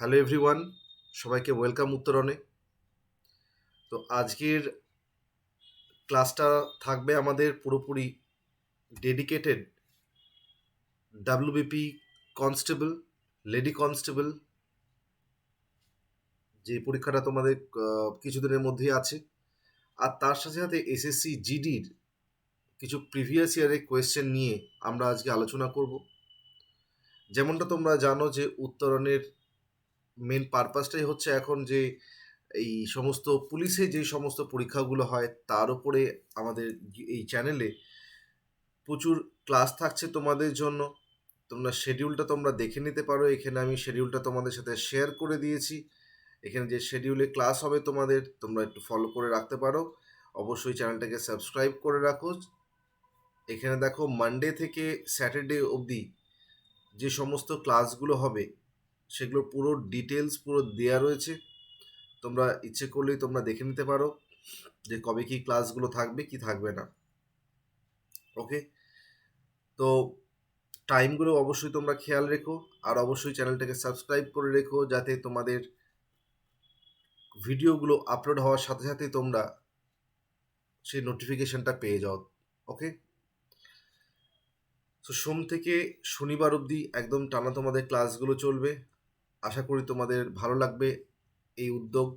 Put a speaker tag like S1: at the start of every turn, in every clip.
S1: Hello everyone, সবাইকে welcome উত্তরণে। তো আজকের ক্লাসটা থাকবে আমাদের পুরোপুরি dedicated WBP constable, lady constable, যে পরীক্ষাটা তোমাদের কিছুদিনের মধ্যেই আছে। আর তার সাথে সাথে এসএসসি জিডির কিছু প্রিভিয়াস ইয়ারের কোয়েশ্চেন নিয়ে আমরা আজকে আলোচনা করব। যেমনটা তোমরা জানো যে উত্তরণের মেন পারপাসটাই হচ্ছে এখন যে এই সমস্ত পুলিশে যে সমস্ত পরীক্ষাগুলো হয় তার উপরে আমাদের এই চ্যানেলে প্রচুর ক্লাস থাকছে তোমাদের জন্য। তোমরা শিডিউলটা তোমরা দেখে নিতে পারো, এখানে আমি শিডিউলটা তোমাদের সাথে শেয়ার করে দিয়েছি। এখানে যে শিডিউলে ক্লাস হবে তোমাদের, তোমরা একটু ফলো করে রাখতে পারো। অবশ্যই চ্যানেলটাকে সাবস্ক্রাইব করে রাখো। এখানে দেখো মানডে থেকে স্যাটারডে অবধি যে সমস্ত ক্লাসগুলো হবে সেগুলো পুরো ডিটেলস পুরো দেয়া রয়েছে। তোমরা ইচ্ছে করলেই তোমরা দেখে নিতে পারো যে কবে কি ক্লাসগুলো থাকবে কি থাকবে না। ওকে, তো টাইমগুলো অবশ্যই তোমরা খেয়াল রেখো, আর অবশ্যই চ্যানেলটাকে সাবস্ক্রাইব করে রেখো যাতে তোমাদের ভিডিওগুলো আপলোড হওয়ার সাথে সাথে তোমরা সেই নোটিফিকেশনটা পেয়ে যাও। ওকে, তো সোম থেকে শনিবার অবধি একদম টানা তোমাদের ক্লাসগুলো চলবে। আশা করি তোমাদের ভালো লাগবে এই উদ্যোগ।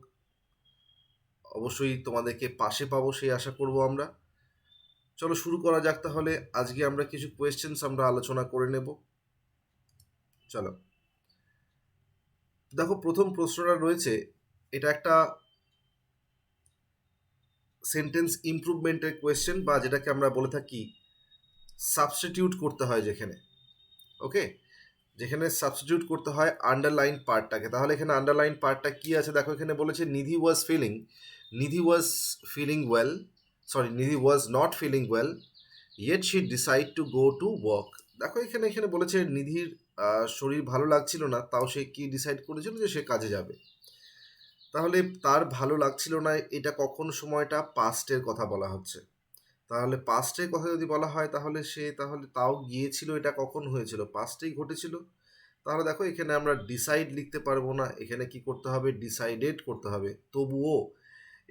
S1: অবশ্যই তোমাদেরকে পাশে পাবো সেই আশা করব আমরা। চলো শুরু করা যাক তাহলে। আজকে আমরা কিছু কোয়েশ্চেন্স আমরা আলোচনা করে নেব। চলো দেখো, প্রথম প্রশ্নটা রয়েছে, এটা একটা সেন্টেন্স ইমপ্রুভমেন্টের কোয়েশ্চেন, বা যেটাকে আমরা বলে থাকি সাবস্টিটিউট করতে হয় যেখানে। ওকে, যেখানে সাবস্টিটিউট করতে হয় আন্ডারলাইন পার্টটাকে। তাহলে এখানে আন্ডারলাইন পার্টটা কি আছে দেখো, এখানে বলেছে Nidhi was not feeling well yet she decide to go to work. দেখো এখানে এখানে বলেছে নিধির শরীর ভালো লাগছিল না, তাও সে কি ডিসাইড করেছিল যে সে কাজে যাবে। তাহলে তার ভালো লাগছিল না, এটা কখন সময়টা পাস্টের কথা বলা হচ্ছে। তাহলে পাস্টের কথা যদি বলা হয় তাহলে সে তাহলে তাও গিয়েছিল, এটা কখন হয়েছিল, পাস্টেই ঘটেছিল। তাহলে দেখো এখানে আমরা ডিসাইড লিখতে পারবো না, এখানে কি করতে হবে, ডিসাইডেড করতে হবে। তবুও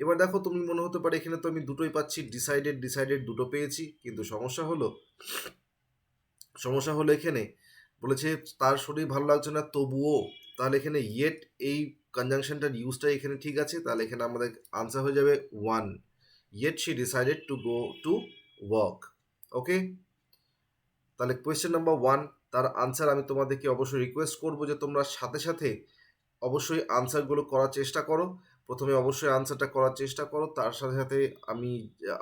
S1: এবার দেখো, তুমি মনে হতে পারে এখানে তো আমি দুটোই পাচ্ছি, ডিসাইডেড ডিসাইডেড দুটো পেয়েছি, কিন্তু সমস্যা হলো এখানে বলেছে তার শরীর ভালো লাগছে না তবুও। তাহলে এখানে ইয়েট এই কনজাংশনটার ইউজটা এখানে ঠিক আছে, তাহলে এখানে আমাদের আনসার হয়ে যাবে one, yet she decided to go to work. Okay, তাহলে কোয়েশ্চেন নাম্বার ওয়ান তার আনসার আমি তোমাদেরকে অবশ্যই রিকোয়েস্ট করবো যে তোমরা সাথে সাথে অবশ্যই আনসারগুলো করার চেষ্টা করো। প্রথমে অবশ্যই আনসারটা করার চেষ্টা করো, তার সাথে সাথে আমি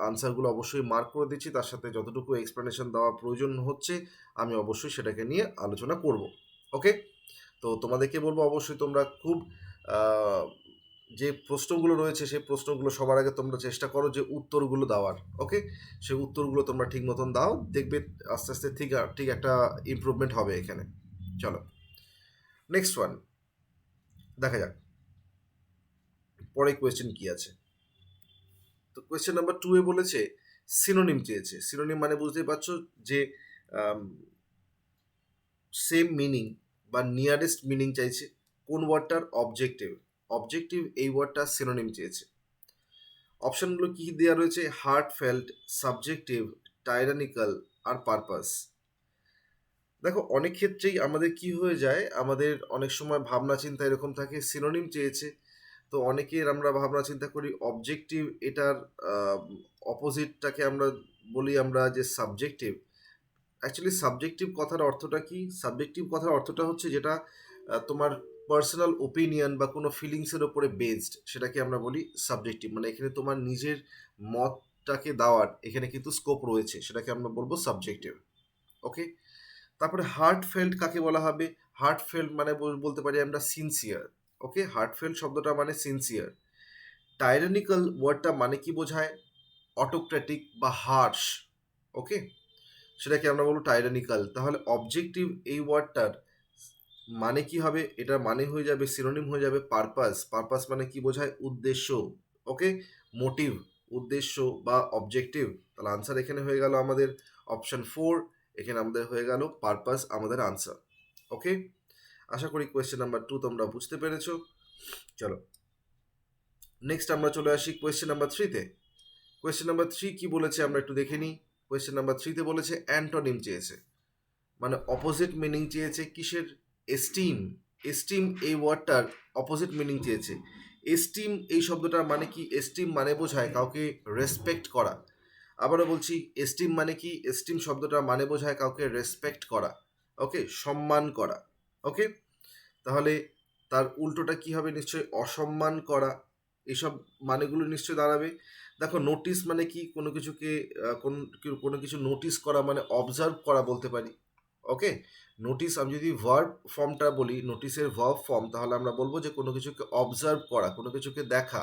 S1: আনসারগুলো অবশ্যই মার্ক করে দিচ্ছি, তার সাথে যতটুকু এক্সপ্লেনেশন দেওয়া প্রয়োজন হচ্ছে আমি অবশ্যই সেটাকে নিয়ে আলোচনা করব। ওকে, তো তোমাদেরকে বলবো অবশ্যই তোমরা খুব আহ, যে প্রশ্নগুলো রয়েছে সেই প্রশ্নগুলো সবার আগে তোমরা চেষ্টা করো যে উত্তরগুলো দেওয়ার। ওকে, সেই উত্তরগুলো তোমরা ঠিক মতন দাও, দেখবে আস্তে আস্তে ঠিক ঠিক একটা ইমপ্রুভমেন্ট হবে এখানে। চলো নেক্সট ওয়ান দেখা যাক পরে কোয়েশ্চেন কি আছে। তো কোয়েশ্চেন নাম্বার টু এ বলেছে সিনোনিম চেয়েছে। সিনোনিম মানে বুঝতেই পারছো যে সেম মিনিং বা নিয়ারেস্ট মিনিং চাইছে। কোন ওয়ার্ডটার, অবজেক্টিভ। অবজেক্টিভ এই ওয়ার্ডটা সিনোনিম চেয়েছে। অপশনগুলো কি দেওয়া রয়েছে, হার্ট ফেল্ট, সাবজেক্টিভ, টাইরানিক্যাল আর পারপাস। দেখো অনেক ক্ষেত্রেই আমাদের কি হয়ে যায়, আমাদের অনেক সময় ভাবনা চিন্তা এরকম থাকে, সিনোনিম চেয়েছে তো অনেকের আমরা ভাবনা চিন্তা করি অবজেক্টিভ, এটার অপোজিটটাকে আমরা বলি আমরা যে সাবজেক্টিভ। অ্যাকচুয়ালি সাবজেক্টিভ কথার অর্থটা কি, সাবজেক্টিভ কথার অর্থটা হচ্ছে যেটা তোমার পার্সোনাল ওপিনিয়ন বা কোনো ফিলিংসের ওপরে বেসড, সেটাকে আমরা বলি সাবজেক্টিভ। মানে এখানে তোমার নিজের মতটাকে দেওয়ার এখানে কিন্তু স্কোপ রয়েছে, সেটাকে আমরা বলবো সাবজেক্টিভ। ওকে, তারপরে হার্ট ফেল্ট কাকে বলা হবে, হার্ট ফেল্ট মানে বলতে পারি আমরা সিনসিয়ার। ওকে, হার্ট ফেল্ট শব্দটা মানে সিনসিয়ার। টাইরানিক্যাল ওয়ার্ডটা মানে কি বোঝায়, অটোক্রেটিক বা হার্শ। ওকে, সেটাকে আমরা বলবো টাইরানিক্যাল। তাহলে অবজেক্টিভ এই ওয়ার্ডটার মানে কি হবে, এটার মানে হয়ে যাবে, সিনোনিম হয়ে যাবে পারপাস। পারপাস মানে কি বোঝায়, উদ্দেশ্য। ওকে, মোটিভ, উদ্দেশ্য বা অবজেক্টিভ। তাহলে আনসার এখানে হয়ে গেল আমাদের অপশন ফোর, এখানে আমাদের হয়ে গেল পারপাস আমাদের আনসার। ওকে, আশা করি কোয়েশ্চেন নাম্বার 2 তোমরা বুঝতে পেরেছো। চলো নেক্সট আমরা চলে আসি কোয়েশ্চেন নাম্বার 3-তে। কোয়েশ্চেন নাম্বার 3 কি বলেছে আমরা একটু দেখে নিই। কোয়েশ্চেন নাম্বার 3-তে বলেছে অ্যান্টোনিম চেয়েছে, মানে অপোজিট মিনিং চেয়েছে কিসের? এস্টিম। এস্টিম এই ওয়ার্ডটার অপোজিট মিনিং চেয়েছে। এস্টিম এই শব্দটার মানে কি? এস্টিম মানে বোঝায় কাউকে রেসপেক্ট করা। আবারও বলছি, এস্টিম মানে কি? এস্টিম শব্দটার মানে বোঝায় কাউকে রেসপেক্ট করা, ওকে, সম্মান করা। ওকে, তাহলে তার উল্টোটা কি হবে? নিশ্চয়ই অসম্মান করা। এসব মানেগুলো নিশ্চয়ই দাঁড়াবে। দেখো, নোটিস মানে কি? কোনো কিছুকে কোনো কিছু নোটিস করা মানে অবজার্ভ করা বলতে পারি। ওকে, নোটিস আমি যদি ভার্ব ফর্মটা বলি, নোটিসের ভার্ব ফর্ম, তাহলে আমরা বলবো যে কোনো কিছুকে অবজার্ভ করা, কোনো কিছুকে দেখা।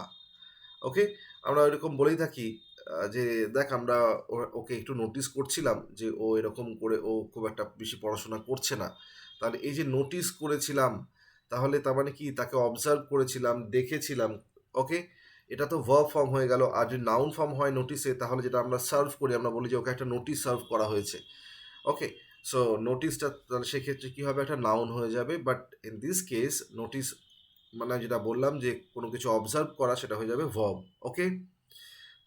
S1: ওকে, আমরা এরকম বলেই থাকি যে দেখ আমরা ওকে একটু নোটিস করছিলাম যে ও এরকম করে ও খুব একটা বেশি পড়াশোনা করছে না। তাহলে এই যে নোটিস করেছিলাম, তাহলে তার মানে কি? তাকে অবজার্ভ করেছিলাম, দেখেছিলাম। ওকে, এটা তো ভার্ব ফর্ম হয়ে গেল। আর যদি নাউন ফর্ম হয় নোটিসে, তাহলে যেটা আমরা সার্ভ করি, আমরা বলি যে ওকে একটা নোটিস সার্ভ করা হয়েছে। ওকে, সো নোটিসটা তাহলে সেক্ষেত্রে কী হবে? একটা নাউন হয়ে যাবে। But in this case notice মানে যেটা বললাম যে কোনো কিছু অবজার্ভ করা, সেটা হয়ে যাবে ভার্ব। ওকে,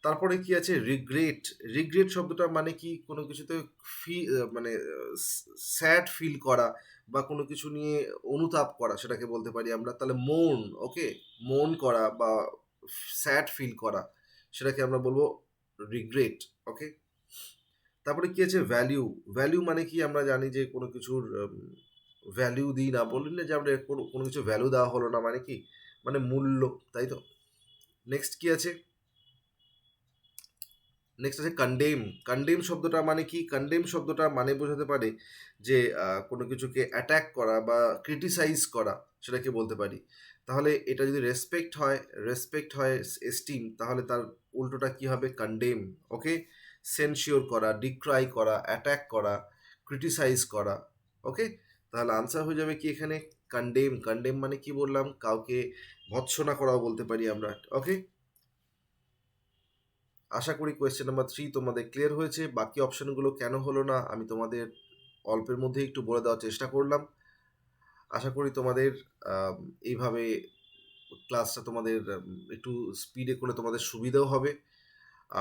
S1: তারপরে কি আছে? রিগ্রেট। রিগ্রেট শব্দটা মানে কি? কোনো কিছুতে মানে স্যাড ফিল করা বা কোনো কিছু নিয়ে অনুতাপ করা, সেটাকে বলতে পারি আমরা। তাহলে মন, ওকে, মন করা বা স্যাড ফিল করা, সেটাকে আমরা বলবো রিগ্রেট। ওকে, তারপরে কি আছে? ভ্যালিউ। ভ্যালিউ মানে কি? আমরা জানি যে কোনো কিছুর ভ্যালিউ দিই না, বলি না যে আমরা কোনো কোনো কিছু ভ্যালু দেওয়া হলো না, মানে কি? মানে মূল্য, তাই তো। নেক্সট কি আছে? নেক্সট আছে কন্ডেম। কন্ডেম শব্দটা মানে কি? কন্ডেম শব্দটা মানে বোঝাতে পারে যে কোনো কিছুকে অ্যাটাক করা বা ক্রিটিসাইজ করা, সেটাকে বলতে পারি। তাহলে এটা যদি রেসপেক্ট হয় এস্টিম, তাহলে তার উল্টোটা কি হবে? কন্ডেম। ওকে, সেনশিওর করা, ডিক্রাই করা, অ্যাটাক করা, ক্রিটিসাইজ করা। ওকে, তাহলে আনসার হয়ে যাবে কি এখানে? কন্ডেম। কন্ডেম মানে কি বললাম? কাউকে ভৎসনা করাও বলতে পারি আমরা। ওকে, আশা করি কোয়েশ্চেন নাম্বার 3 তোমাদের ক্লিয়ার হয়েছে। বাকি অপশনগুলো কেন হলো না আমি তোমাদের অল্পের মধ্যে একটু বলে দেওয়ার চেষ্টা করলাম। আশা করি তোমাদের আম, এইভাবে ক্লাসটা তোমাদের একটু স্পিডে করলে তোমাদের সুবিধাও হবে।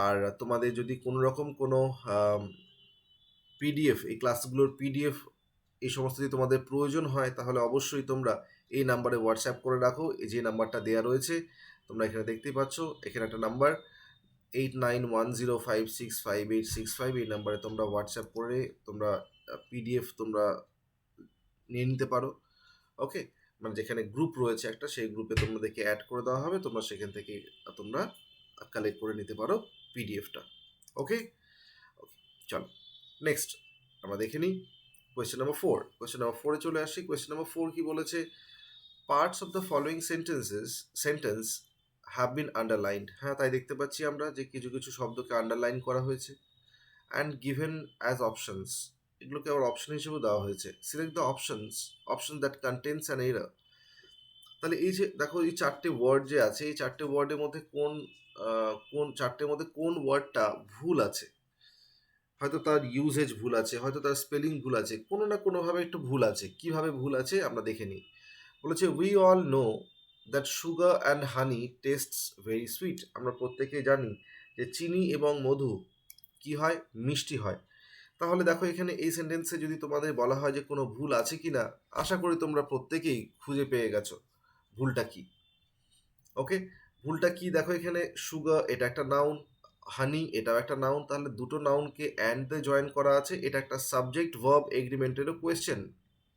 S1: আর তোমাদের যদি কোনো রকম কোনো পিডিএফ, এই ক্লাসগুলোর পিডিএফ এই সমস্ত যদি তোমাদের প্রয়োজন হয়, তাহলে অবশ্যই তোমরা এই নাম্বারে হোয়াটসঅ্যাপ করে রাখো। এই যে নাম্বারটা দেওয়া রয়েছে, তোমরা এখানে দেখতেই পাচ্ছ, এখানে একটা নাম্বার 8910565865, এই নাম্বারে তোমরা হোয়াটসঅ্যাপ করে তোমরা পিডিএফ তোমরা নিয়ে নিতে পারো। ওকে, মানে যেখানে গ্রুপ রয়েছে একটা, সেই গ্রুপে তোমাদেরকে অ্যাড করে দেওয়া হবে, তোমরা সেখান থেকে তোমরা কালেক্ট করে নিতে পারো পিডিএফটা। ওকে, ওকে, চলো নেক্সট আমরা দেখে নিই কোয়েশ্চেন নাম্বার 4। কোয়েশ্চেন নাম্বার 4-এ চলে আসি। কোয়েশ্চেন নাম্বার 4 কি বলেছে? Parts of the following sentence have been underlined. হ্যাঁ, তাই দেখতে পাচ্ছি আমরা যে কিছু কিছু শব্দকে আন্ডারলাইন করা হয়েছে। অ্যান্ড গিভেন অ্যাজ অপশনস, এগুলোকে আবার অপশন হিসেবে দেওয়া হয়েছে। Select the option that contains an error. তাহলে এই যে দেখো, এই চারটে ওয়ার্ড যে আছে, এই চারটে ওয়ার্ডের মধ্যে কোন চারটের মধ্যে কোন ওয়ার্ডটা ভুল আছে? হয়তো তার ইউজেজ ভুল আছে, হয়তো তার স্পেলিং ভুল আছে, কোনো না কোনোভাবে একটু ভুল আছে। কিভাবে ভুল আছে আমরা দেখে নিই। বলেছে we all know that sugar and honey tastes very sweet. আমরা প্রত্যেকেই জানি যে চিনি এবং মধু কি হয়? মিষ্টি হয়। তাহলে দেখো, এখানে এই সেন্টেন্সে যদি তোমাদের বলা হয় যে কোনো ভুল আছে কি না, আশা করি তোমরা প্রত্যেকেই খুঁজে পেয়ে গেছো ভুলটা কি। ওকে, ভুলটা কি? দেখো, এখানে সুগার এটা একটা নাউন, হানি এটাও একটা নাউন, তাহলে দুটো নাউনকে অ্যান্ড দিয়ে জয়েন করা আছে। এটা একটা সাবজেক্ট ভার্ব এগ্রিমেন্টেরও কোয়েশ্চেন,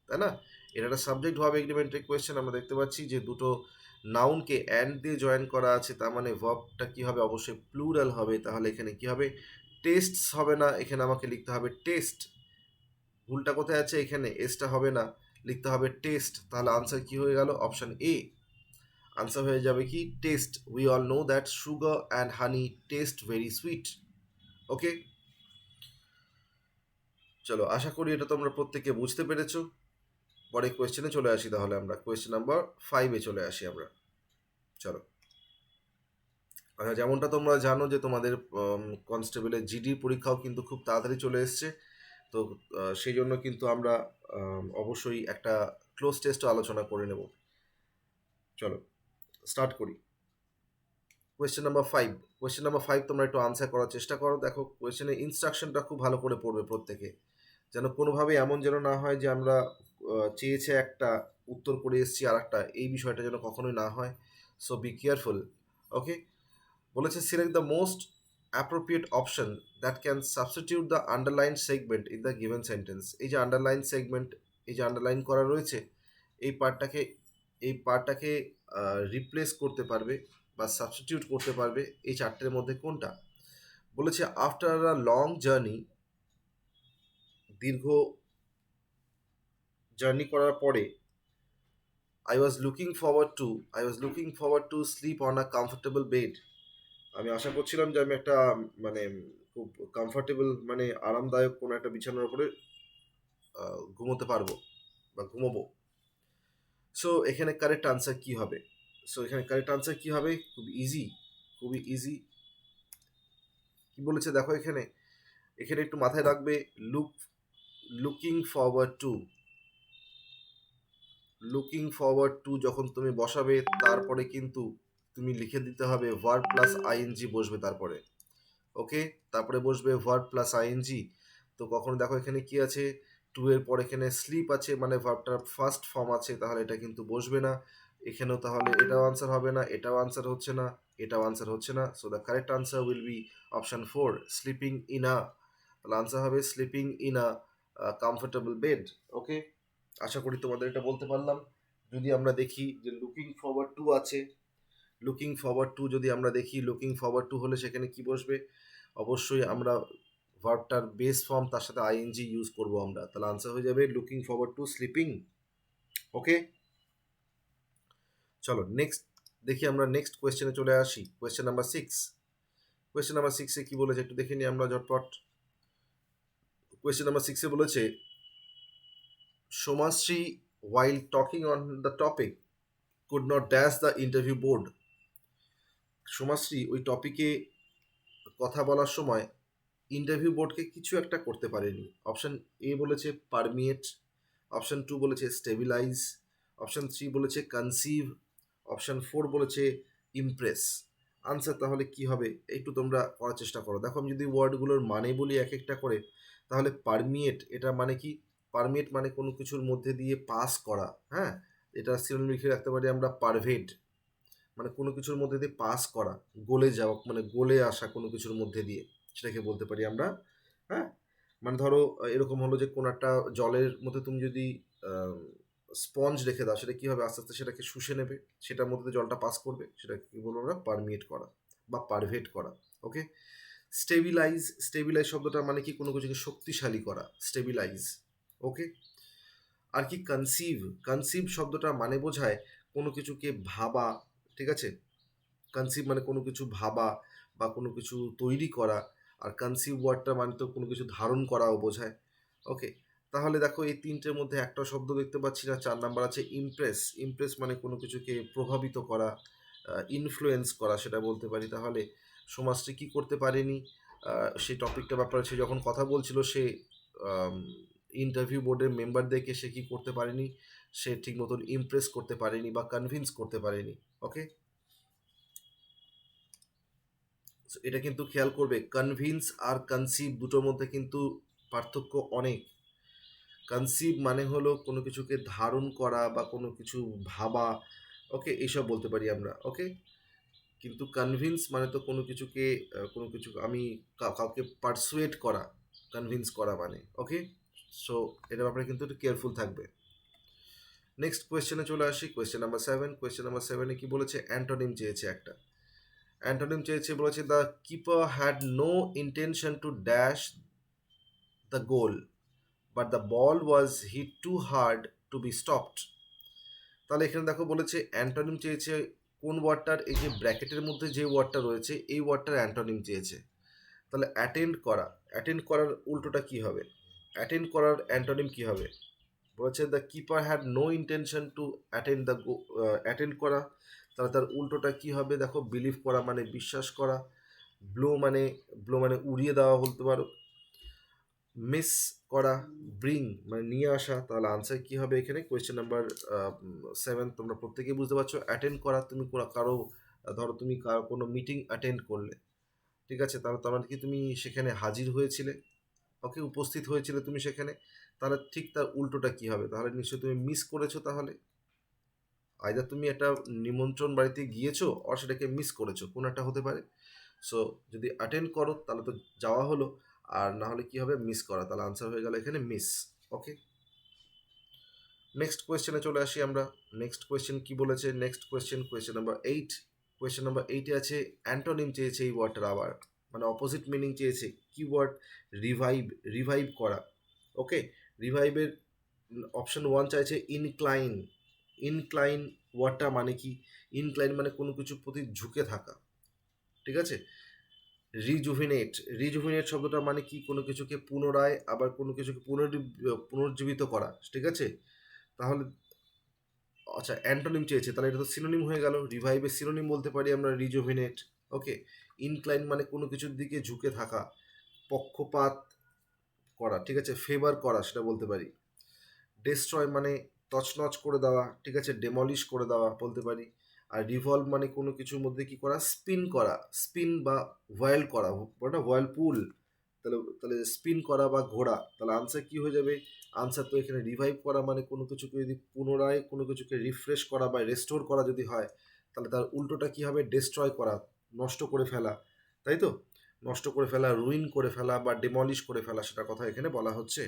S1: তাই না? এটা একটা সাবজেক্ট ভার্ব এগ্রিমেন্টের কোয়েশ্চেন। আমরা দেখতে পাচ্ছি যে দুটো নাউনকে অ্যান্ড দিয়ে জয়েন করা আছে, তার মানে ভার্বটা কি হবে? অবশ্যই প্লুরাল হবে। তাহলে এখানে কি হবে? টেস্টস হবে না, এখানে আমাকে লিখতে হবে টেস্ট। ভুলটা কোথায় আছে? এখানে এসটা হবে না, লিখতে হবে টেস্ট। তাহলে আনসার কি হয়ে গেল? Option A. আনসার হয়ে যাবে কি? Taste. We all know that sugar and honey taste very sweet. Okay, চলো আশা করি এটা তোমরা প্রত্যেকে বুঝতে পেরেছো। পরে কোয়েশ্চেনে চলে আসি, তাহলে আমরা কোয়েশ্চেন নাম্বার 5-এ চলে আসি আমরা। চলো, আচ্ছা, যেমনটা তোমরা জানো যে তোমাদের কনস্টেবলের জিডির পরীক্ষাও কিন্তু খুব তাড়াতাড়ি চলে এসছে। তো সেই জন্য কিন্তু আমরা অবশ্যই একটা ক্লোজ টেস্টও আলোচনা করে নেব। চলো স্টার্ট করি। কোয়েশ্চেন নাম্বার 5 তোমরা একটু আনসার করার চেষ্টা করো। দেখো কোয়েশ্চেনের ইনস্ট্রাকশনটা খুব ভালো করে পড়বে প্রত্যেকে, যেন কোনোভাবে এমন যেন না হয় যে আমরা চেয়েছে একটা উত্তর করে এসেছি আর একটা, এই বিষয়টা যেন কখনোই না হয়। So B careful. ওকে, বলেছে select the most appropriate option that can substitute the underline segment in the given sentence. এই যে আন্ডারলাইন সেগমেন্ট, এই যে আন্ডারলাইন করা রয়েছে, এই পার্টটাকে রিপ্লেস করতে পারবে বা সাবস্টিটিউট করতে পারবে এই চারটের মধ্যে কোনটা। বলেছে আফটার আ লং জার্নি, দীর্ঘ জার্নি করার পরে, I was looking forward to sleep on a comfortable bed. আমি আশা করছিলাম যে আমি একটা মানে খুব কমফোর্টেবল মানে আরামদায়ক কোনো একটা বিছানার উপরে ঘুমোতে পারবো বা ঘুমোবো। সো এখানে কারেক্ট আনসার কি হবে? খুবই ইজি। কি বলেছে দেখো এখানে, এখানে একটু মাথায় রাখবে looking forward two. Looking forward two যখন তুমি বসাবে, তারপরে কিন্তু তুমি লিখে দিতে হবে ভার্ব প্লাস আইএনজি বসবে তারপরে। ওকে, তারপরে বসবে ভার্ব প্লাস আইএনজি। তো কখন দেখো এখানে কি আছে, টু এর পর এখানে স্লিপ আছে, মানে ভার্বটার ফার্স্ট ফর্ম আছে, তাহলে এটা কিন্তু বসবে না এখানেও। তাহলে এটাও আনসার হবে না, এটাও আনসার হচ্ছে না, এটাও আনসার হচ্ছে না। So the correct answer will be option 4, sleeping in a. তাহলে আনসার হবে sleeping in a comfortable bed. Okay, আশা করি তোমাদের এটা বলতে পারলাম। যদি আমরা দেখি যে লুকিং ফরওয়ার্ড টু আছে, লুকিং ফরওয়ার্ড টু যদি আমরা দেখি, লুকিং ফরওয়ার্ড টু হলে সেখানে কি বসবে? অবশ্যই আমরা ভার্বটার বেস ফর্ম তার সাথে আইএনজি ইউজ করব আমরা। তাহলে আনসার হয়ে যাবে লুকিং ফরওয়ার্ড টু স্লিপিং। ওকে, চলো নেক্সট দেখি, আমরা নেক্সট কোয়েশ্চেনে চলে আসি। কোয়েশ্চেন নাম্বার 6 কি বলেছে একটু দেখে নিই আমরা ঝটপট। কোয়েশ্চেন নাম্বার 6 বলেছে Somashree while talking on the topic could not dash the interview board. Somashree ওই টপিকে কথা বলার সময় ইন্টারভিউ বোর্ডকে কিছু একটা করতে পারেনি। অপশন এ বলেছে পারমিয়েট, অপশন 2 বলেছে স্টেবিলাইজ, অপশন 3 বলেছে কনসিভ, অপশন 4 বলেছে ইমপ্রেস। আনসার তাহলে কি হবে একটু তোমরা করার চেষ্টা করো। দেখো আমি যদি ওয়ার্ডগুলোর মানে বলি এক একটা করে, তাহলে পারমিয়েট, এটা মানে কি? পারমিয়েট মানে কোনো কিছুর মধ্যে দিয়ে পাস করা। হ্যাঁ, এটা সিনোনিম লিখে রাখতে পারি আমরা পারভেড, মানে কোনো কিছুর মধ্যে দিয়ে পাস করা, গলে যাওয়া, মানে গলে আসা কোনো কিছুর মধ্যে দিয়ে, সেটাকে বলতে পারি আমরা। হ্যাঁ, মানে ধরো এরকম হলো যে কোনো একটা জলের মধ্যে তুমি যদি স্পঞ্জ রেখে দাও, সেটা কি হবে? আস্তে আস্তে সেটাকে শুষে নেবে, সেটার মধ্যে দিয়ে জলটা পাস করবে, সেটাকে কি বলবো আমরা? পারমিয়েট করা বা পারভেট করা। ওকে, স্টেবিলাইজ শব্দটা মানে কি? কোনো কিছুকে শক্তিশালী করা, স্টেবিলাইজ। ওকে, আর কি কনসিভ শব্দটা মানে বোঝায় কোনো কিছুকে ভাবা। ঠিক আছে, কনসিভ মানে কোনো কিছু ভাবা বা কোনো কিছু তৈরি করা, আর কনসিভ ওয়ার্ডটা মানে তো কোনো কিছু ধারণ করাও বোঝায়। ওকে, তাহলে দেখো এই তিনটের মধ্যে একটা শব্দ দেখতে পাচ্ছি না। 4 নাম্বার আছে ইমপ্রেস মানে কোনো কিছুকে প্রভাবিত করা, ইনফ্লুয়েন্স করা, সেটা বলতে পারি। তাহলে সমাজটি কি করতে পারেনি? সেই টপিকটা ব্যাপারে সে যখন কথা বলছিল, সে ইন্টারভিউ বোর্ডের মেম্বারদেরকে সে কি করতে পারেনি? সে ঠিক মতন ইমপ্রেস করতে পারেনি বা কনভিন্স করতে পারেনি। ওকে, এটা কিন্তু খেয়াল করবে, কনভিন্স আর কনসিভ দুটোর মধ্যে কিন্তু পার্থক্য অনেক। কনসিভ মানে হলো কোনো কিছুকে ধারণ করা বা কোনো কিছু ভাবা, ওকে, এইসব বলতে পারি আমরা। ওকে, কিন্তু কনভিন্স মানে তো কোনো কিছুকে কোনো কিছু আমি কাউকে পারসুয়েট করা, কনভিন্স করা মানে। ওকে, সো এটার ব্যাপারে কিন্তু একটু কেয়ারফুল থাকবে। নেক্সট কোয়েশ্চেনে চলে আসি, কোয়েশ্চেন নাম্বার 7 কি বলেছে? অ্যান্টোনিম চেয়েছে একটা। অ্যান্টোনিম চেয়েছে, বলেছে the keeper had no intention to dash the goal but the ball was hit too hard to be stopped. তাহলে এখানে দেখো বলেছে অ্যান্টোনিম চেয়েছে কোন ওয়ার্ডটার? এই যে ব্র্যাকেটের মধ্যে যে ওয়ার্ডটা রয়েছে, এই ওয়ার্ডটার অ্যান্টোনিম চেয়েছে। তাহলে অ্যাটেন্ড করার উল্টোটা কি হবে? অ্যাটেন্ড করার অ্যান্টোনিম কি হবে? বলেছে the keeper had no intention to attend করা, তাহলে তার উল্টোটা কি হবে? দেখো, বিলিভ করা মানে বিশ্বাস করা, ব্লো মানে উড়িয়ে দেওয়া বলতে পারো, মিস করা, ব্রিং মানে নিয়ে আসা, তাহলে আনসার কি হবে এখানে? কোয়েশ্চেন নাম্বার 7 তোমরা প্রত্যেকেই বুঝতে পারছো। অ্যাটেন্ড করা, তুমি কারো ধরো তুমি কারো কোনো মিটিং অ্যাটেন্ড করলে, ঠিক আছে, তাহলে তার মানে কি তুমি সেখানে হাজির হয়েছিলে, ওকে, উপস্থিত হয়েছিলে তুমি সেখানে, তাহলে ঠিক তার উল্টোটা কি হবে? তাহলে নিশ্চয়ই তুমি মিস করেছো। তাহলে আইদার তুমি একটা নিমন্ত্রণ বাড়িতে গিয়েছো আর সেটাকে মিস করেছো, কোন একটা হতে পারে। সো যদি অ্যাটেন্ড করো তাহলে তো যাওয়া হলো, আর না হলে কি হবে? মিস করা, তাহলে আনসার হয়ে গেল এখানে মিস। ওকে, নেক্সট কোয়েশ্চেনে চলে আসি আমরা। নেক্সট কোয়েশ্চেন কি বলেছে? Next question, question number 8। Question number 8-এ আছে অ্যান্টোনিম চেয়েছে এই ওয়ার্ডটার, আবার মানে অপোজিট মিনিং চেয়েছে। কি ওয়ার্ড? রিভাইভ, রিভাইভ করা। ওকে, রিভাইভের অপশন 1 চাইছে ইনক্লাইন। ইনক্লাইন ওয়ার্ডটা মানে কি? ইনক্লাইন মানে কোনো কিছুর প্রতি ঝুঁকে থাকা, ঠিক আছে। রিজুভিনেট, রিজুভিনেট শব্দটা মানে কি? কোনো কিছুকে পুনরায়, আবার কোনো কিছুকে পুনর্জীবিত করা, ঠিক আছে। তাহলে আচ্ছা, অ্যান্টোনিম চেয়েছে, তাহলে এটা তো সিনোনিম হয়ে গেল। রিভাইভের সিনোনিম বলতে পারি আমরা রিজুভিনেট। ওকে, ইনক্লাইন মানে কোনো কিছুর দিকে ঝুঁকে থাকা, পক্ষপাত করা, ঠিক আছে, ফেভার করা, সেটা বলতে পারি। ডেস্ট্রয় মানে তছনছ করে দেওয়া, ঠিক আছে, ডেমলিশ করে দেওয়া বলতে পারি। আর রিভলভ মানে কোনো কিছুর মধ্যে কি করা? স্পিন করা, স্পিন বা ভয়েল করা, ওটা ভয়েলপুল। তাহলে তাহলে স্পিন করা বা ঘোরা, তাহলে আনসার কি হয়ে যাবে? আনসার তো এখানে রিভাইভ করা মানে কোনো কিছুকে যদি পুনরায় কোনো কিছুকে রিফ্রেশ করা বা রেস্টোর করা যদি হয়, তাহলে তার উল্টোটা কি হবে? ডেস্ট্রয় করা, নষ্ট করে ফেলা, তাই তো? নষ্ট করে ফেলা, রুইন করে ফেলা বা ডিমলিশ করে ফেলা, সেটা কথা এখানে বলা হচ্ছে।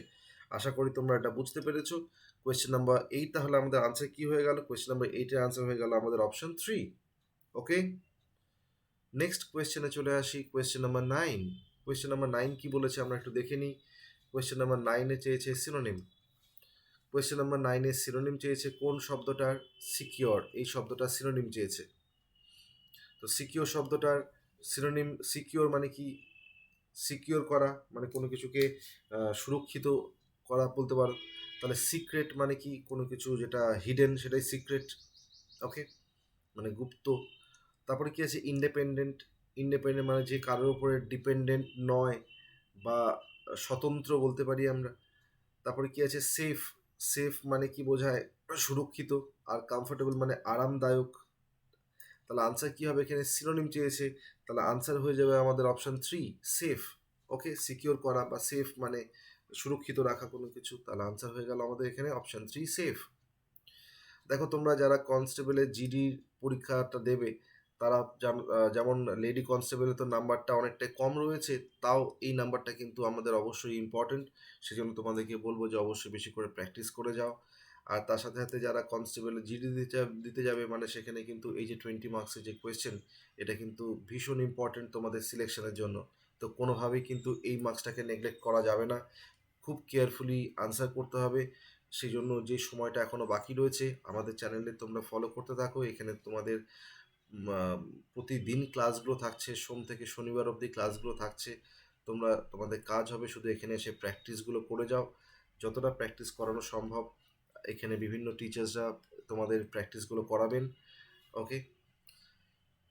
S1: আশা করি তোমরা এটা বুঝতে পেরেছো। কোয়েশ্চেন নাম্বার 8 তাহলে আমাদের আনসার কি হয়ে গেল? কোয়েশ্চেন নাম্বার 8-এর আনসার হয়ে গেল আমাদের অপশন 3। ওকে, নেক্সট কোয়েশ্চেনে চলে আসি, কোয়েশ্চেন নাম্বার 9। কোয়েশ্চেন নাম্বার 9 কি বলেছে আমরা একটু দেখে নিই। কোয়েশ্চেন নাম্বার 9-এ চেয়েছে সিনোনিম। কোয়েশ্চেন নাম্বার 9-এ সিনোনিম চেয়েছে কোন শব্দটার? সিকিওর, এই শব্দটার সিনোনিম চেয়েছে। তো সিকিওর শব্দটার সিনোনিম, সিকিওর মানে কি? সিকিওর করা মানে কোনো কিছুকে সুরক্ষিত করা বলতে পারো। তাহলে সিক্রেট মানে কি? কোনো কিছু যেটা হিডেন সেটাই সিক্রেট। ওকে, মানে গুপ্ত। তারপরে কি আছে? ইন্ডিপেন্ডেন্ট। ইন্ডিপেন্ডেন্ট মানে যে কারোর উপরে ডিপেন্ডেন্ট নয় বা স্বতন্ত্র বলতে পারি আমরা। তারপরে কি আছে? সেফ। সেফ মানে কি বোঝায়? সুরক্ষিত। আর কমফোর্টেবল মানে আরামদায়ক। তাহলে আনসার কি হবে এখানে? সিনোনিম চেয়েছে, তাহলে আনসার হয়ে যাবে আমাদের অপশন 3, সেফ। ওকে, সিকিওর করা বা সেফ মানে সুরক্ষিত রাখা কোনো কিছু, তাহলে আনসার হয়ে গেল আমাদের এখানে অপশন 3, সেফ। দেখো তোমরা যারা কনস্টেবলের জিডির পরীক্ষাটা দেবে, তারা যেমন লেডি কনস্টেবলের তো নাম্বারটা অনেকটাই কম রয়েছে, তাও এই নাম্বারটা কিন্তু আমাদের অবশ্যই ইম্পর্টেন্ট। সেজন্য তোমাদেরকে বলবো যে অবশ্যই বেশি করে প্র্যাকটিস করে যাও। আর তার সাথে সাথে যারা কনস্টেবলের জিডি দিতে যাবে, মানে সেখানে কিন্তু এই যে 20 মার্কসের যে কোয়েশ্চেন, এটা কিন্তু ভীষণ ইম্পর্টেন্ট তোমাদের সিলেকশনের জন্য। তো কোনোভাবেই কিন্তু এই মার্কসটাকে নেগলেক্ট করা যাবে না, খুব কেয়ারফুলি আনসার করতে হবে। সেই জন্য যে সময়টা এখনও বাকি রয়েছে, আমাদের চ্যানেলে তোমরা ফলো করতে থাকো। এখানে তোমাদের প্রতিদিন ক্লাসগুলো থাকছে, সোম থেকে শনিবার অবধি ক্লাসগুলো থাকছে। তোমাদের কাজ হবে শুধু এখানে এসে প্র্যাকটিসগুলো করে যাও, যতটা প্র্যাকটিস করানো সম্ভব। এখানে বিভিন্ন টিচার্সরা তোমাদের প্র্যাকটিসগুলো করাবেন। ওকে,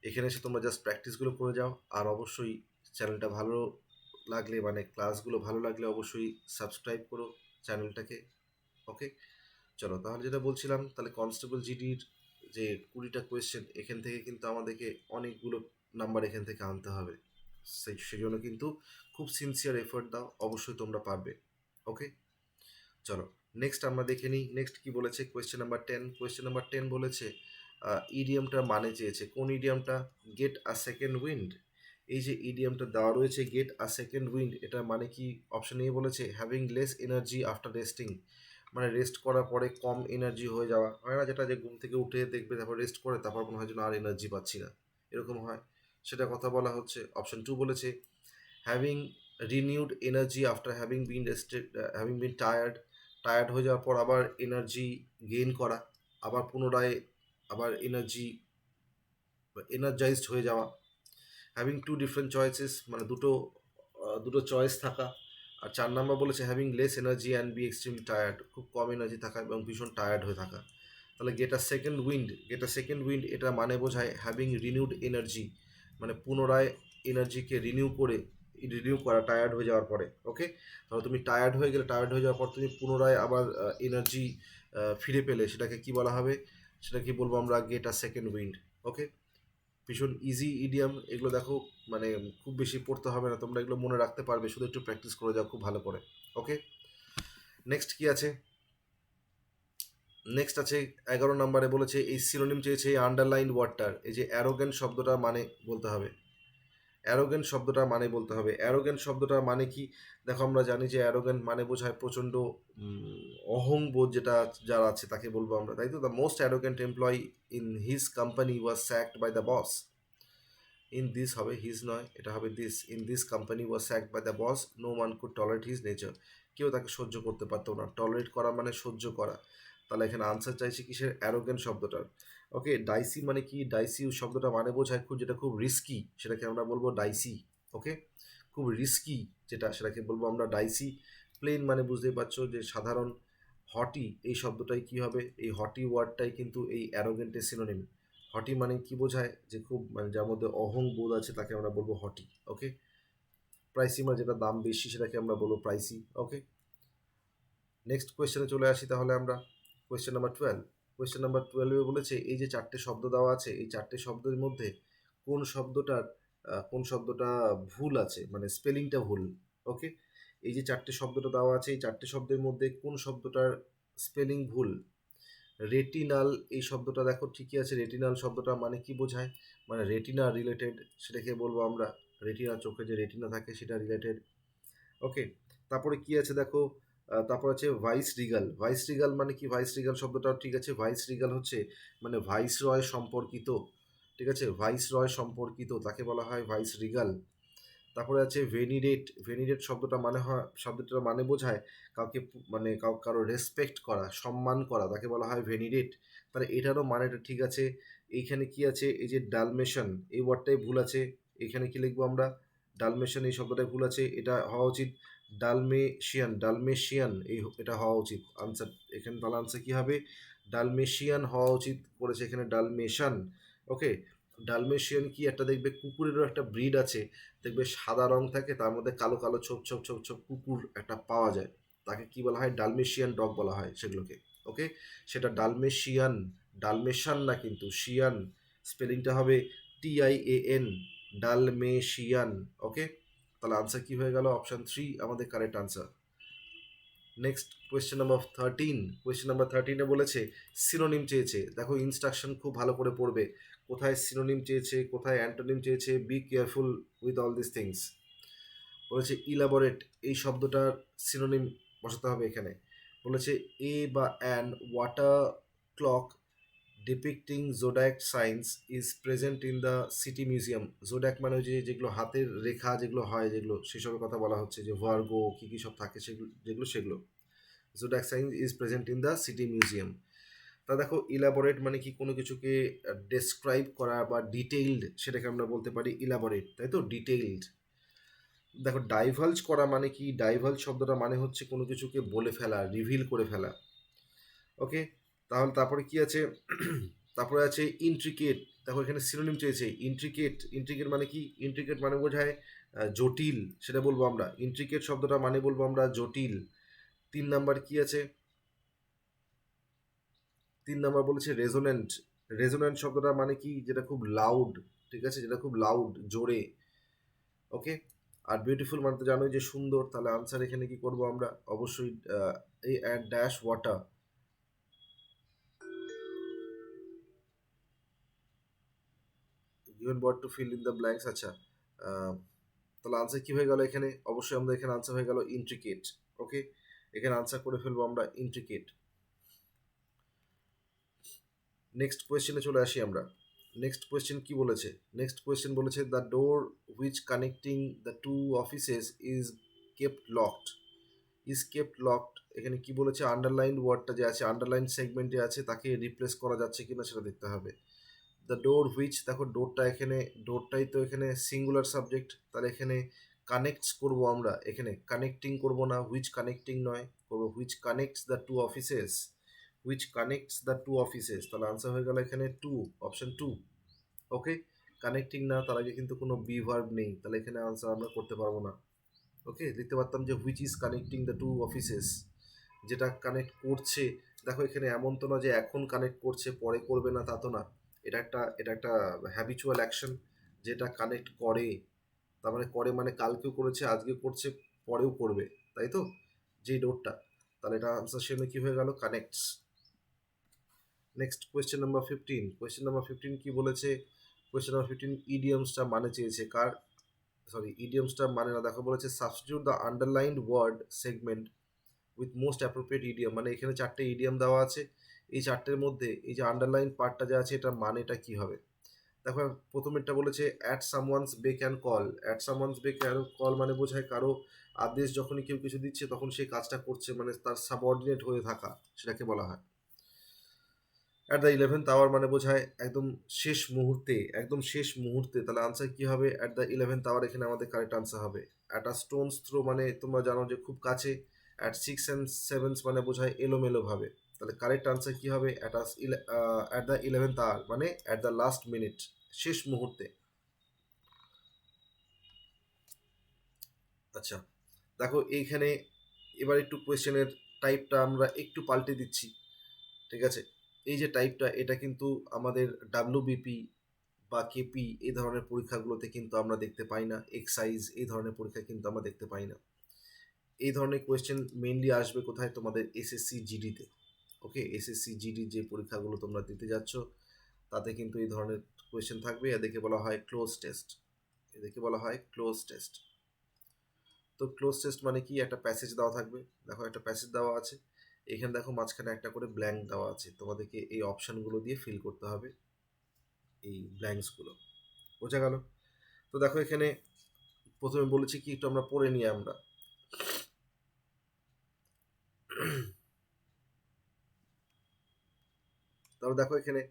S1: এখানে এসে তোমরা জাস্ট প্র্যাকটিসগুলো করে যাও। আর অবশ্যই চ্যানেলটা ভালো লাগলে, মানে ক্লাসগুলো ভালো লাগলে অবশ্যই সাবস্ক্রাইব করো চ্যানেলটাকে। ওকে, চলো তাহলে যেটা বলছিলাম, তাহলে কনস্টেবল জিডির যে 20টা কোয়েশ্চেন, এখান থেকে কিন্তু আমাদেরকে অনেকগুলো নাম্বার এখান থেকে আনতে হবে। সেই জন্য কিন্তু খুব সিনসিয়ার এফোর্ট দাও, অবশ্যই তোমরা পারবে। ওকে, চলো নেক্সট আমরা দেখে নিই। নেক্সট কি বলেছে? Question number 10। কোয়েশ্চেন নাম্বার 10 বলেছে ইডিয়ামটার মানে চেয়েছে। কোন ইডিয়ামটা? Get a second wind. এই যে ইডিয়ামটা দেওয়া রয়েছে গেট আ সেকেন্ড উইন্ড, এটা মানে কি? অপশন এ বলেছে having less energy after resting, মানে রেস্ট করার পরে কম এনার্জি হয়ে যাওয়া, হয় না যেটা, যে ঘুম থেকে উঠে দেখবে তারপর রেস্ট করে তারপর মনে হয় যেন আর এনার্জি পাচ্ছি না, এরকম হয়, সেটা কথা বলা হচ্ছে। অপশন 2 বলেছে having renewed energy after having been rested, having been tired, tired হয়ে যাওয়ার পর আবার এনার্জি গেইন করা, আবার পুনরায় আবার এনার্জাইজড হয়ে যাওয়া। হ্যাভিং টু ডিফারেন্ট চয়েসেস মানে দুটো চয়েস থাকা। আর 4 নাম্বার বলেছে having less energy and B extremely tired, খুব কম এনার্জি থাকা এবং ভীষণ টায়ার্ড হয়ে থাকা। তাহলে gate a second wind, gate a second wind এটা মানে বোঝায় হ্যাভিং রিনিউড এনার্জি, মানে পুনরায় এনার্জিকে রিনিউ করে রিনিউ করা টায়ার্ড হয়ে যাওয়ার পরে। ওকে, তাহলে তুমি টায়ার্ড হয়ে গেলে, টায়ার্ড হয়ে যাওয়ার পর তুমি পুনরায় আবার এনার্জি ফিরে পেলে, সেটাকে কি বলা হবে? সেটা কি বলবো আমরা? Get a second wind. Okay, ভীষণ ইজি ইডিয়াম এগুলো, দেখো মানে খুব বেশি পড়তে হবে না, তোমরা এগুলো মনে রাখতে পারবে, শুধু একটু প্র্যাকটিস করে যাও খুব ভালো করে। ওকে, নেক্সট কি আছে? নেক্সট আছে 11 নম্বরে বলেছে এই সিনোনিম চেয়েছে এই আন্ডারলাইন ওয়ার্ডটার, এই যে অ্যারোগেন্ট শব্দটা মানে বলতে হবে। অ্যারোগেন্ট শব্দটা মানে বলতে হবে। অ্যারোগেন্ট শব্দটা মানে কি? দেখো আমরা জানি যে অ্যারোগেন্ট মানে বোঝায় প্রচণ্ড অহংবোধ, যেটা যার আছে তাকে বলবো আমরা, তাই তো? The most arrogant employee in his company was sacked by the boss. In this হবে হিজ নয়, এটা হবে this. In this company was sacked by the boss, no one could tolerate his nature. কেউ তাকে সহ্য করতে পারতো না। টলারেট করা মানে সহ্য করা। তাহলে এখানে আনসার চাইছি কিসের? অ্যারোগেন্ট শব্দটার। ওকে, ডাইসি মানে কি? ডাইসি শব্দটা মানে বোঝায় খুব, যেটা খুব রিস্কি, সেটাকে আমরা বলবো ডাইসি। ওকে, খুব রিস্কি যেটা, সেটাকে বলবো আমরা ডাইসি। প্লেন মানে বুঝতেই পারছো যে সাধারণ। হটি এই শব্দটাই কি হবে? এই হটি ওয়ার্ডটাই কিন্তু এই অ্যারোগেন্টের সিনোনিম। হটি মানে কি বোঝায়? যে খুব মানে যার মধ্যে অহং বোধ আছে তাকে আমরা বলবো হটি। ওকে, প্রাইসি মানে যেটা দাম বেশি সেটাকে আমরা বলবো প্রাইসি। ওকে, নেক্সট কোয়েশ্চেনে চলে আসি তাহলে আমরা। Question number 12। কোয়েশ্চেন নাম্বার 12 বলেছে এই যে চারটে শব্দ দেওয়া আছে, এই চারটে শব্দের মধ্যে কোন শব্দটার কোন শব্দটা ভুল আছে, মানে স্পেলিংটা ভুল। ওকে, এই যে চারটে শব্দটা দেওয়া আছে, এই চারটে শব্দের মধ্যে কোন শব্দটার স্পেলিং ভুল? রেটিনাল এই শব্দটা দেখো ঠিকই আছে। রেটিনাল শব্দটা মানে কি বোঝায়? মানে রেটিনা রিলেটেড, সেটাকে বলবো আমরা। রেটিনা, চোখে যে রেটিনা থাকে সেটা রিলেটেড। ওকে, তারপরে কি আছে দেখো, তারপর আছে ভাইস রিগাল। ভাইস রিগাল মানে কি? ভাইস রিগাল শব্দটাও ঠিক আছে। ভাইস রিগাল হচ্ছে মানে ভাইস রয় সম্পর্কিত, ঠিক আছে? ভাইস রয় সম্পর্কিত তাকে বলা হয় ভাইস রিগাল। তারপরে আছে ভেনিরেট। ভেনিরেট শব্দটা মানে হয়, শব্দটা মানে বোঝায় কাউকে মানে কারো রেসপেক্ট করা, সম্মান করা, তাকে বলা হয় ভেনিরেট। তাহলে এটারও মানেটা ঠিক আছে। এইখানে কি আছে? এই যে ডালমেশন, এই ওয়ার্ডটাই ভুল আছে। এখানে কি লিখবো আমরা? ডালমেশন এই শব্দটাই ভুল আছে, এটা হওয়া উচিত ডালমেশিয়ান। ডালমেশিয়ান এটা হওয়া উচিত আনসার এখানে। তাহলে আনসার কি হবে? ডালমেশিয়ান হওয়া উচিত, করেছে এখানে ডালমেশান। ওকে, ডালমেশিয়ান কি একটা দেখবে কুকুরেরও একটা ব্রিড আছে, দেখবে সাদা রং থাকে, তার মধ্যে কালো কালো ছোপ ছোপ ছোপ ছোপ কুকুর একটা পাওয়া যায়, তাকে কি বলা হয়? ডালমেশিয়ান ডগ বলা হয় সেগুলোকে। ওকে, সেটা ডালমেশিয়ান, ডালমেশান না কিন্তু, শিয়ান। স্পেলিংটা হবে TIAN, ডালমেশিয়ান। ওকে, তাহলে আনসার কি হয়ে গেল? অপশান 3 আমাদের correct answer. Next question number 13। Question number 13-এ বলেছে সিনোনিম চেয়েছে। দেখো ইনস্ট্রাকশন খুব ভালো করে পড়বে, কোথায় সিনোনিম চেয়েছে, কোথায় অ্যান্টোনিম চেয়েছে। Be careful with all this things. বলেছে ইলাবোরেট এই শব্দটার সিনোনিম বসাতে হবে এখানে। বলেছে এ বা an water clock depicting zodiac signs is present in the city museum. Zodiac মানে ওই যে যেগুলো হাতের রেখা যেগুলো হয়, যেগুলো সেসবের কথা বলা হচ্ছে, যে ভার্গো কী কী সব থাকে সেগুলো, যেগুলো সেগুলো। Zodiac signs is present in the city museum. তা দেখো ইলাবোরেট মানে কি? কোনো কিছুকে ডেসক্রাইব করা বা ডিটেইলড, সেটাকে আমরা বলতে পারি ইলাবোরেট, তাই তো? ডিটেইলড। দেখো ডাইভালজ করা মানে কি? ডাইভালজ শব্দটা মানে হচ্ছে কোনো কিছুকে বলে ফেলা, রিভিল করে ফেলা। ওকে, তাহলে তারপরে কি আছে? তারপরে আছে ইন্ট্রিকেট। দেখো এখানে সিনোনিম চেয়েছে ইন্ট্রিকেট। ইন্ট্রিকেট মানে কি? ইন্ট্রিকেট মানে বোঝায় জটিল, সেটা বলবো আমরা। ইন্ট্রিকেট শব্দটা মানে বলবো আমরা জটিল। 3 নাম্বার কি আছে? 3 নাম্বার বলেছে রেজোনেন্ট। রেজোনেন্ট শব্দটা মানে কি? যেটা খুব লাউড, ঠিক আছে? যেটা খুব লাউড, জোরে। ওকে, আর বিউটিফুল মানে তো জানোই যে সুন্দর। তাহলে আনসার এখানে কি করব আমরা? অবশ্যই এই add dash water. Given word to fill in the blanks. আচ্ছা, আহ, তাহলে আনসার কি হয়ে গেল এখানে? অবশ্যই আমাদের এখানে আনসার হয়ে গেল ইন্ট্রিকেট। ওকে, এখানে আনসার করে ফেলবো আমরা ইন্ট্রিকেট। নেক্সট কোয়েশ্চেনে চলে আসি আমরা। নেক্সট কোয়েশ্চেন কি বলেছে? নেক্সট কোয়েশ্চেন বলেছে the door which connecting the two offices is kept locked. Is kept locked, এখানে কি বলেছে? আন্ডারলাইন ওয়ার্ডটা যে আছে, আন্ডারলাইন সেগমেন্টে আছে, তাকে রিপ্লেস করা যাচ্ছে কিনা সেটা দেখতে হবে। দ্য ডোর হুইচ, দেখো ডোরটা এখানে, ডোরটাই তো এখানে সিঙ্গুলার সাবজেক্ট, তাহলে এখানে কানেক্টস করবো আমরা, এখানে কানেক্টিং করবো না, হুইচ কানেক্টিং নয়, করবো which connects the two offices. Which connects the two offices, তাহলে আনসার হয়ে গেল এখানে 2, অপশন 2। ওকে, কানেক্টিং না, তার আগে কিন্তু কোনো বি ভার্ব নেই, তাহলে এখানে আনসার আমরা করতে পারবো না। ওকে, লিখতে পারতাম যে which is connecting the two offices, যেটা কানেক্ট করছে। দেখো এখানে এমন তো না যে এখন কানেক্ট করছে পরে করবে না, তা তো না। এটা একটা হ্যাবিচুয়াল অ্যাকশন যেটা কানেক্ট করে। তার মানে করে মানে কালকেও করেছে, আজকে করছে, পরেও করবে, তাই তো, যে নোটটা। তাহলে এটা আনসার সেমে কি হয়ে গেল, connects. Next question number 15। Question number 15 কি বলেছে? কোয়েশ্চেন নাম্বার 15 ইডিয়মসটা মানে চেয়েছে কার, সরি ইডিয়মসটা মানে না, দেখো বলেছে substitute the underlined word segment with most appropriate idiom. মানে এখানে চারটে ইডিয়ম দেওয়া আছে, এই চারটের মধ্যে এই যে আন্ডারলাইন পার্টটা যা আছে এটা মানেটা কি হবে। দেখো প্রথমেরটা বলেছে at someone's beck and call. At someone's beck and call মানে বোঝায় কারো আদেশ যখনই কেউ কিছু দিচ্ছে তখন সেই কাজটা করছে, মানে তার সাবঅর্ডিনেট হয়ে থাকা, সেটাকে বলা হয়। অ্যাট দ্য 11th আওয়ার মানে বোঝায় একদম শেষ মুহূর্তে, একদম শেষ মুহূর্তে। তাহলে আনসার কি হবে, অ্যাট দ্য 11th আওয়ার এখানে আমাদের কারেক্ট আনসার হবে। অ্যাট আ স্টোনস থ্রো মানে তোমরা জানো যে খুব কাছে। অ্যাট 6 and 7 মানে বোঝায় এলোমেলো ভাবে। তাহলে কারেক্ট আনসার কি হবে, অ্যাট দ্য 11th আওয়ার মানে অ্যাট দ্য লাস্ট মিনিট, শেষ মুহূর্তে। আচ্ছা, দেখো এইখানে এবার একটু কোয়েশ্চেনের টাইপটা আমরা একটু পাল্টে দিচ্ছি, ঠিক আছে। এই যে টাইপটা, এটা কিন্তু আমাদের ডাব্লিউবিপি বা কেপি এই ধরনের পরীক্ষাগুলোতে কিন্তু আমরা দেখতে পাই না, এক্সাইজ এই ধরনের পরীক্ষা কিন্তু আমরা দেখতে পাই না। এই ধরনের কোয়েশ্চেন মেইনলি আসবে কোথায়, তোমাদের এসএসসি জিডিতে। ওকে, এসএসসি জিডি যে পরীক্ষাগুলো তোমরা দিতে যাচ্ছ তাতে কিন্তু এই ধরনের কোয়েশ্চেন থাকবে। এদেরকে বলা হয় ক্লোজ টেস্ট, এদেরকে বলা হয় ক্লোজ টেস্ট। তো ক্লোজ টেস্ট মানে কি, একটা প্যাসেজ দেওয়া থাকবে, দেখো একটা প্যাসেজ দেওয়া আছে, এখানে দেখো মাঝখানে একটা করে ব্ল্যাঙ্ক দেওয়া আছে, তোমাদেরকে এই অপশানগুলো দিয়ে ফিল করতে হবে এই ব্ল্যাঙ্কসগুলো, বোঝা গেল? তো দেখো এখানে প্রথমে বলেছি কি, একটু আমরা পড়ে নিই আমরা। তাহলে দেখো এখানে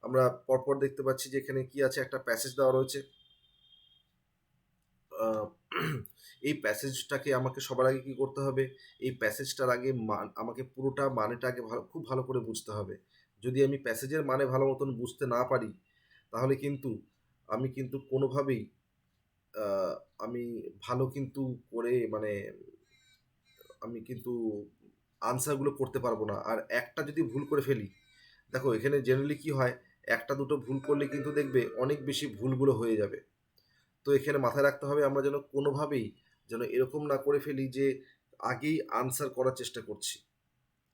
S1: আমরা পরপর দেখতে পাচ্ছি যে এখানে কি আছে, একটা প্যাসেজ দেওয়া রয়েছে। আহ, এই প্যাসেজটাকে আমাকে সবার আগে কি করতে হবে, এই প্যাসেজটার আগে আমাকে পুরোটা মানেটা আগে খুব ভালো করে বুঝতে হবে। যদি আমি প্যাসেজের মানে ভালো মতন বুঝতে না পারি তাহলে কিন্তু আমি কিন্তু কোনোভাবেই আহ, আমি ভালো কিন্তু করে মানে আমি কিন্তু আনসারগুলো করতে পারবো না। আর একটা যদি ভুল করে ফেলি, দেখো এখানে জেনারেলি কি হয়, একটা দুটো ভুল করলে কিন্তু দেখবে অনেক বেশি ভুলগুলো হয়ে যাবে। তো এখানে মাথায় রাখতে হবে আমরা যেন কোনোভাবেই যেন এরকম না করে ফেলি যে আগেই আনসার করার চেষ্টা করছি।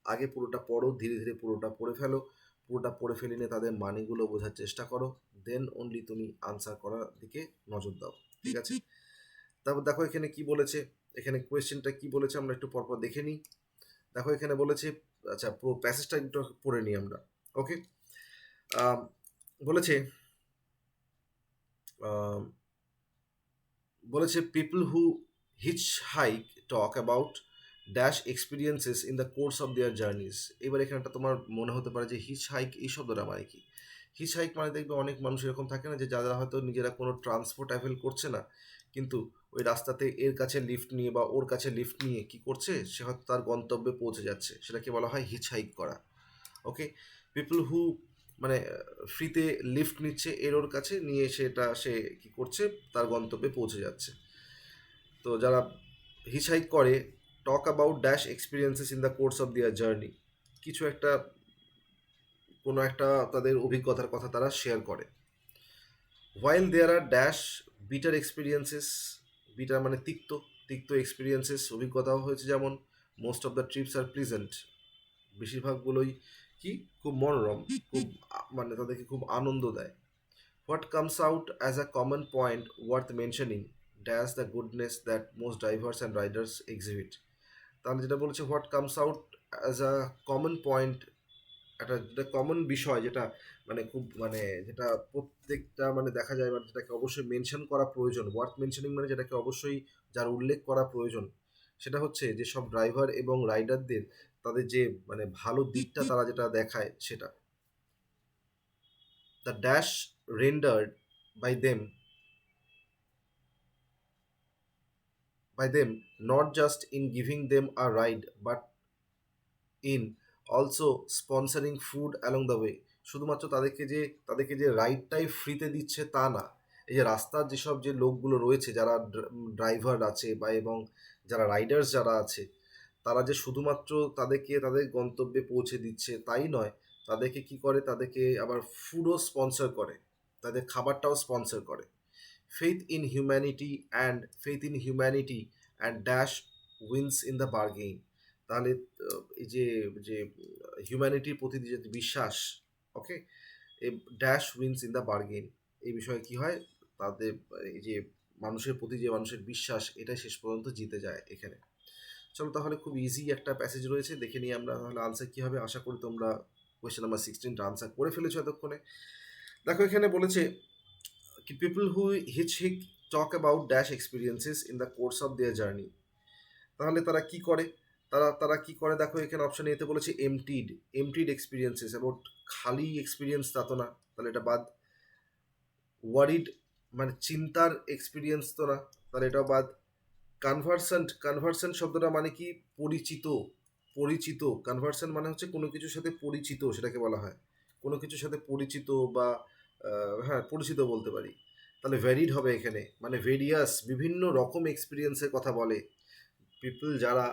S1: আগে পুরোটা পড়ো, ধীরে ধীরে পুরোটা পড়ে ফেলো, পুরোটা পড়ে ফেলে নিয়ে তাদের মানেগুলো বোঝার চেষ্টা করো, দেন অনলি তুমি আনসার করার দিকে নজর দাও, ঠিক আছে। তারপর দেখো এখানে কি বলেছে, এখানে কোয়েশ্চেনটা কি বলেছে আমরা একটু পরপর দেখে নিই। দেখো এখানে বলেছে, আচ্ছা পুরো প্যাসেজটা একটু পড়ে নিই আমরা। ওকে, বলেছে আম, বলেছে people who হিচ hike talk about dash experiences in the course of their journeys. এবার এখানে একটা তোমার মনে হতে পারে যে হিচ হাইক এই শব্দটা মানে কি। হিচ হাইক মানে দেখবে অনেক মানুষ এরকম থাকে না যে যারা হয়তো নিজেরা কোনো ট্রান্সপোর্ট অ্যাভেল করছে না, কিন্তু ওই রাস্তাতে এর কাছে লিফট নিয়ে বা ওর কাছে লিফট নিয়ে কি করছে, সে হয়তো তার গন্তব্যে পৌঁছে যাচ্ছে, সেটাকে বলা হয় হিচ হাইক করা। ওকে, পিপল হু মানে ফ্রিতে লিফট নিচ্ছে এর ওর কাছে নিয়ে সেটা সে কি করছে, তার গন্তব্যে পৌঁছে যাচ্ছে। তো যারা হিচহাইক করে talk about dash experiences in the course of দিয়ার জার্নি, কিছু একটা কোনো একটা তাদের অভিজ্ঞতার কথা তারা শেয়ার করে। While there are dash bitter experiences, bitter মানে তিক্ত, তিক্ত এক্সপিরিয়েন্সেস অভিজ্ঞতাও হয়েছে, যেমন most of the trips are pleasant, বেশিরভাগগুলোই কি খুব মনোরম, খুব মানে তাদেরকে খুব আনন্দ দেয়। What comes out as a common point worth mentioning dash the goodness that most drivers and riders exhibit. তাহলে যেটা বলেছে what comes out as a common point, একটা যেটা কমন বিষয়, যেটা মানে খুব মানে যেটা প্রত্যেকটা মানে দেখা যায়, মানে যেটাকে অবশ্যই মেনশন করা প্রয়োজন, ওয়ার্থ মেনশনিং মানে যেটাকে অবশ্যই যার উল্লেখ করা প্রয়োজন, সেটা হচ্ছে যে সব ড্রাইভার এবং রাইডারদের তাদের যে মানে ভালো দিকটা তারা যেটা দেখায় সেটা। The dash rendered by them not just in giving them a ride but in also sponsoring food along the way। শুধুমাত্র তাদেরকে যে রাইডটাই ফ্রিতে দিচ্ছে তা না, এই যে রাস্তার যেসব যে লোকগুলো রয়েছে, যারা ড্রাইভার আছে বা এবং যারা রাইডার্স যারা আছে, তারা যে শুধুমাত্র তাদেরকে তাদের গন্তব্যে পৌঁছে দিচ্ছে তাই নয়, তাদেরকে কি করে, তাদেরকে আবার ফুডও স্পন্সর করে, তাদের খাবারটাও স্পন্সর করে। Faith in humanity and dash wins in the bargain. তাহলে এই যে যে হিউম্যানিটির প্রতি যে বিশ্বাস, ওকে, এই dash wins in the bargain, এই বিষয়ে কি হয়, তাদের এই যে মানুষের প্রতি যে মানুষের বিশ্বাস, এটা শেষ পর্যন্ত জিতে যায় এখানে। চলো তাহলে, খুব ইজি একটা প্যাসেজ রয়েছে, দেখে নিই আমরা তাহলে আনসার কী হবে। আশা করি তোমরা কোয়েশ্চেন নাম্বার 16টা আনসার করে ফেলেছো এতক্ষণে। দেখো এখানে বলেছে কি, people who হিচ talk about dash experiences in the course of their journey. তাহলে তারা কি করে, তারা কি করে, দেখো এখানে অপশন এতে বলেছে এমটিড এক্সপিরিয়েন্সেস, অ্যাবাউট খালি এক্সপিরিয়েন্স তা তো না, তাহলে এটা বাদ। ওয়ারিড মানে চিন্তার এক্সপিরিয়েন্স তো না, তাহলে এটাও বাদ। কনভার্সেন্ট শব্দটা মানে কি, পরিচিত। কনভার্সেন্ট মানে হচ্ছে কোনো কিছুর সাথে পরিচিত, সেটাকে বলা হয় কোনো কিছুর সাথে পরিচিত বা হ্যাঁ পরিচিত বলতে পারি। তাহলে ভ্যারিড হবে এখানে, মানে ভেরিয়াস, বিভিন্ন রকম এক্সপিরিয়েন্সের কথা বলে। পিপল যারা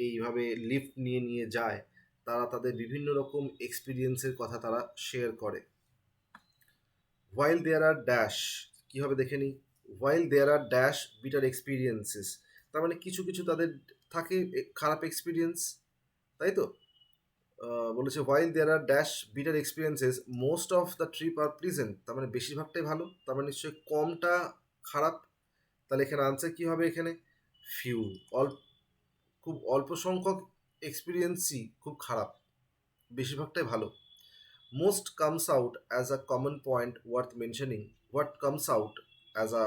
S1: এইভাবে লিফট নিয়ে নিয়ে যায়, তারা তাদের বিভিন্ন রকম এক্সপিরিয়েন্সের কথা তারা শেয়ার করে। হোয়াইল দেয়ার আর ড্যাশ, কী হবে দেখে নিই। While there are dash bitter experiences, তার মানে কিছু কিছু তাদের থাকে খারাপ এক্সপিরিয়েন্স, তাই তো। বলেছে while there are dash bitter experiences most of the trip are pleasant, তার মানে বেশিরভাগটাই ভালো, তার মানে নিশ্চয়ই কমটা খারাপ। তাহলে এখানে আনসার কী হবে, এখানে ফিউ, খুব অল্প সংখ্যক এক্সপিরিয়েন্সই খুব খারাপ, বেশিরভাগটাই ভালো। Most comes out as a common point worth mentioning, what comes out as a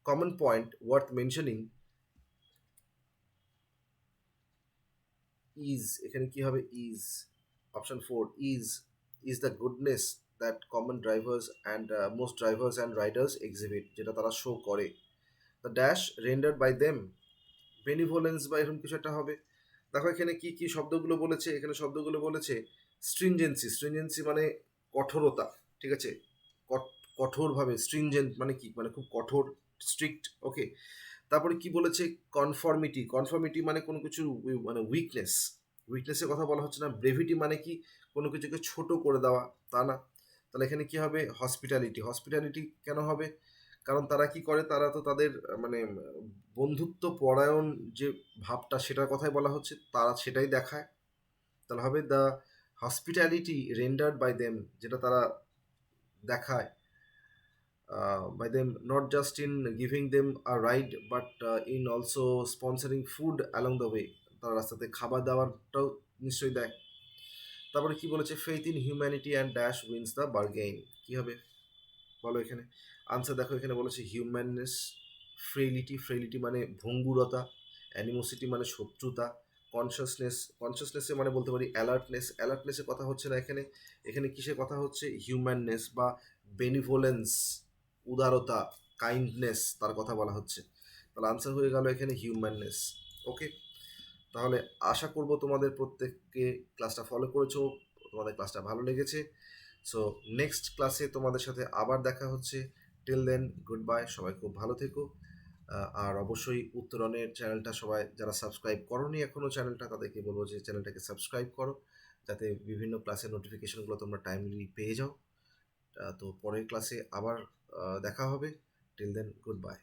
S1: common point worth mentioning is, এখানে কি হবে, is, option 4, is the goodness that common drivers and most drivers and riders exhibit, যেটা তারা show করে। The dash rendered by them, benevolence বা এরকম কিছু একটা হবে। দেখো এখানে কি কি শব্দগুলো বলেছে, এখানে শব্দগুলো বলেছে স্ট্রিনজেন্সি মানে কঠোরতা, ঠিক আছে, কঠোরভাবে, স্ট্রিনজেন্ট মানে কি, মানে খুব কঠোর, স্ট্রিক্ট, ওকে। তারপরে কি বলেছে, কনফর্মিটি মানে কোনো কিছু মানে উইকনেসের কথা বলা হচ্ছে না। ব্রেভিটি মানে কি, কোনো কিছুকে ছোট করে দেওয়া, তা না। তাহলে এখানে কি হবে, হসপিটালিটি কেন হবে, কারণ তারা কি করে, তারা তো তাদের মানে বন্ধুত্ব পরায়ণ যে ভাবটা, সেটার কথাই বলা হচ্ছে, তারা সেটাই দেখায়। তাহলে হবে the hospitality rendered by them, যেটা তারা দেখায় by them, not just in giving them a ride but in also sponsoring food along the way, তারা রাস্তাতে খাবার দাবারটাও নিশ্চয়ই দেয়। তারপরে কি বলেছে, faith in humanity and dash wins the bargain, কি হবে বলো এখানে আনসার। দেখো এখানে বলেছে হিউম্যাননেস, ফ্রেইলিটি মানে ভঙ্গুরতা, অ্যানিমোসিটি মানে শত্রুতা, কনসিয়াসনেসে মানে বলতে পারি অ্যালার্টনেসের কথা হচ্ছে না এখানে, এখানে কিসের কথা হচ্ছে, হিউম্যাননেস বা বেনিভোলেন্স, উদারতা, কাইন্ডনেস, তার কথা বলা হচ্ছে। তাহলে আনসার হয়ে গেল এখানে হিউম্যাননেস, ওকে। তাহলে আশা করব তোমাদের প্রত্যেককে ক্লাসটা ফলো করেছো, তোমাদের ক্লাসটা ভালো লেগেছে। সো নেক্সট ক্লাসে তোমাদের সাথে আবার দেখা হচ্ছে। টিল দেন, গুড বাই, সবাই খুব ভালো থেকো। আর অবশ্যই উত্তরণের চ্যানেলটা সবাই যারা সাবস্ক্রাইব করোনি এখনও চ্যানেলটা, তাদেরকে বলবো যে চ্যানেলটাকে সাবস্ক্রাইব করো, যাতে বিভিন্ন ক্লাসের নোটিফিকেশনগুলো তোমরা টাইমলি পেয়ে যাও। তো পরের ক্লাসে আবার দেখা হবে। Till then, good bye.